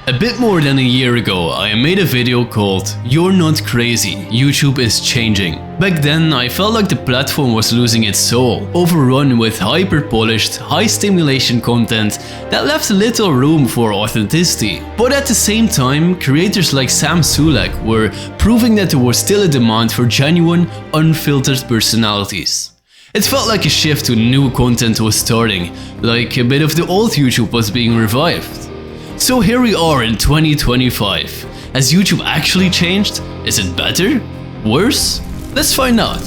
A bit more than a year ago, I made a video called "You're Not Crazy, YouTube is Changing." Back then, I felt like the platform was losing its soul, overrun with hyper-polished, high-stimulation content that left little room for authenticity. But at the same time, creators like Sulek were proving that there was still a demand for genuine, unfiltered personalities. It felt like a shift to new content was starting, like a bit of the old YouTube was being revived. So here we are in 2025. Has YouTube actually changed? Is it better? Worse? Let's find out.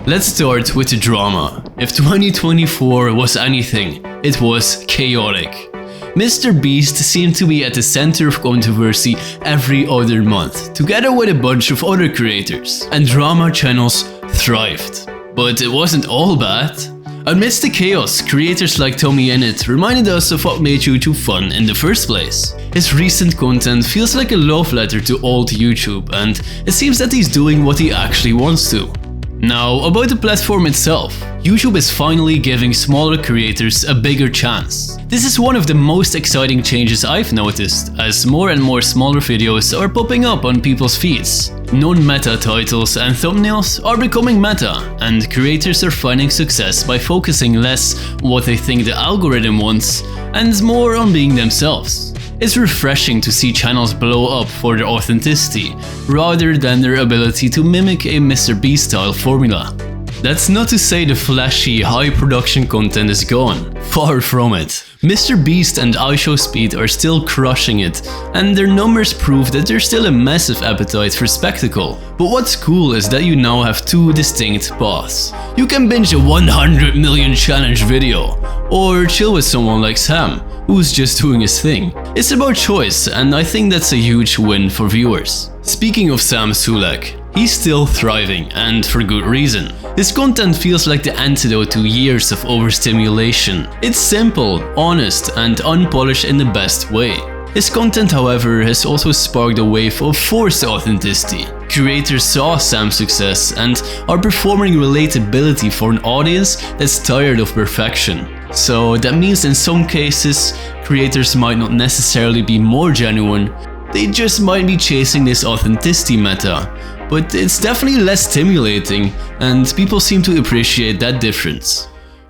Let's start with the drama. If 2024 was anything, it was chaotic. Mrbeast seemed to be at the center of controversy every other month, together with a bunch of other creators, and drama channels thrived. But it wasn't all bad. Amidst the chaos, creators like Tommyinnit reminded us of what made YouTube fun in the first place. His recent content feels like a love letter to old YouTube, and it seems that he's doing what he actually wants to. Now, about the platform itself, YouTube is finally giving smaller creators a bigger chance. This is one of the most exciting changes I've noticed, as more and more smaller videos are popping up on people's feeds. Non-meta titles and thumbnails are becoming meta, and creators are finding success by focusing less on what they think the algorithm wants and more on being themselves. It's refreshing to see channels blow up for their authenticity, rather than their ability to mimic a Mrbeast style formula. That's not to say the flashy, high-production content is gone. Far from it. Mrbeast and Ishowspeed are still crushing it, and their numbers prove that there's still a massive appetite for spectacle. But what's cool is that you now have two distinct paths. You can binge a 100 million challenge video, or chill with someone like Sam, who's just doing his thing. It's about choice, and I think that's a huge win for viewers. Speaking of Sulek, he's still thriving, and for good reason. His content feels like the antidote to years of overstimulation. It's simple, honest, and unpolished in the best way. His content, however, has also sparked a wave of forced authenticity. Creators saw Sam's success and are performing relatability for an audience that's tired of perfection. So that means in some cases, creators might not necessarily be more genuine, they just might be chasing this authenticity meta. But it's definitely less stimulating, and people seem to appreciate that difference.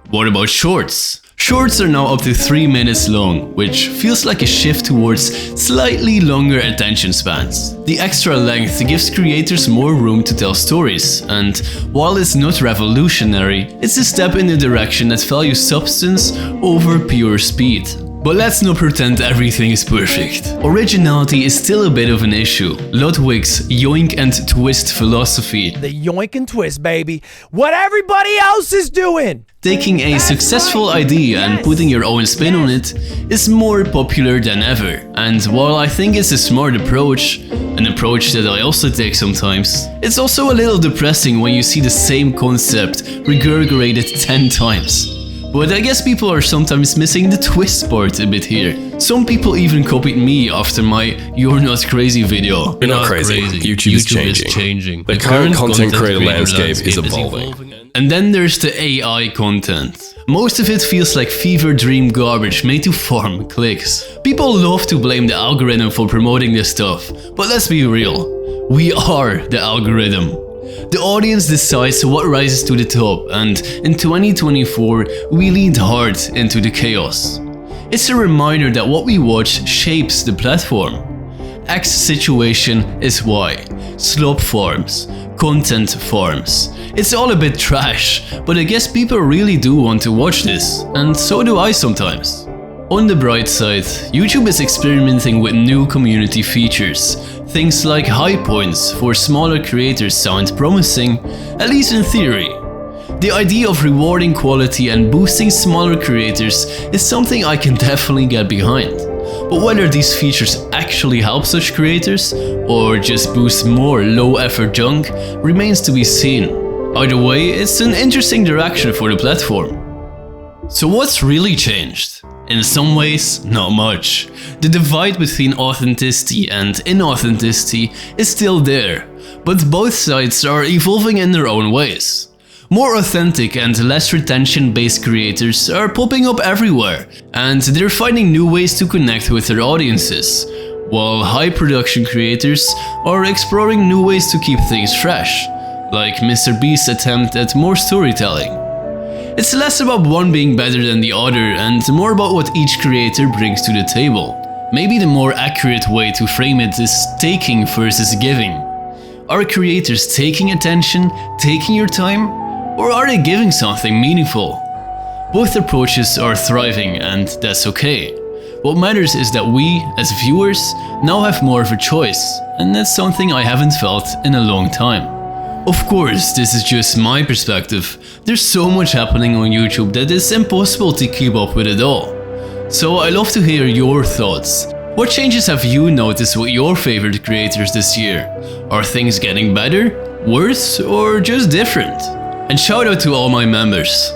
What about shorts? Shorts are now up to 3 minutes long, which feels like a shift towards slightly longer attention spans. The extra length gives creators more room to tell stories, and while it's not revolutionary, it's a step in the direction that values substance over pure speed. But let's not pretend everything is perfect. Originality is still a bit of an issue. Ludwig's yoink and twist philosophy. The yoink and twist, baby. What everybody else is doing! Taking a successful idea and putting your own spin on it is more popular than ever. And while I think it's a smart approach, an approach that I also take sometimes, it's also a little depressing when you see the same concept regurgitated 10 times. But I guess people are sometimes missing the twist part a bit here. Some people even copied me after my "You're Not Crazy" video. You're not crazy. YouTube is changing. The current content creator landscape is evolving. And then there's the AI content. Most of it feels like fever dream garbage made to farm clicks. People love to blame the algorithm for promoting this stuff, but let's be real. We are the algorithm. The audience decides what rises to the top, and in 2024 we leaned hard into the chaos. It's a reminder that what we watch shapes the platform. X situation is Y. Slop farms, content farms. It's all a bit trash, but I guess people really do want to watch this, and so do I sometimes. On the bright side, YouTube is experimenting with new community features. Things like high points for smaller creators sound promising, at least in theory. The idea of rewarding quality and boosting smaller creators is something I can definitely get behind. But whether these features actually help such creators, or just boost more low-effort junk, remains to be seen. Either way, it's an interesting direction for the platform. So what's really changed? In some ways, not much. The divide between authenticity and inauthenticity is still there, but both sides are evolving in their own ways. More authentic and less retention-based creators are popping up everywhere, and they're finding new ways to connect with their audiences, while high-production creators are exploring new ways to keep things fresh, like Mrbeast's attempt at more storytelling. It's less about one being better than the other and more about what each creator brings to the table. Maybe the more accurate way to frame it is taking versus giving. Are creators taking attention, taking your time? Or are they giving something meaningful? Both approaches are thriving, and that's okay. What matters is that we, as viewers, now have more of a choice, and that's something I haven't felt in a long time. Of course, this is just my perspective. There's so much happening on YouTube that it's impossible to keep up with it all. So I love to hear your thoughts. What changes have you noticed with your favorite creators this year? Are things getting better, worse, or just different? And shout out to all my members.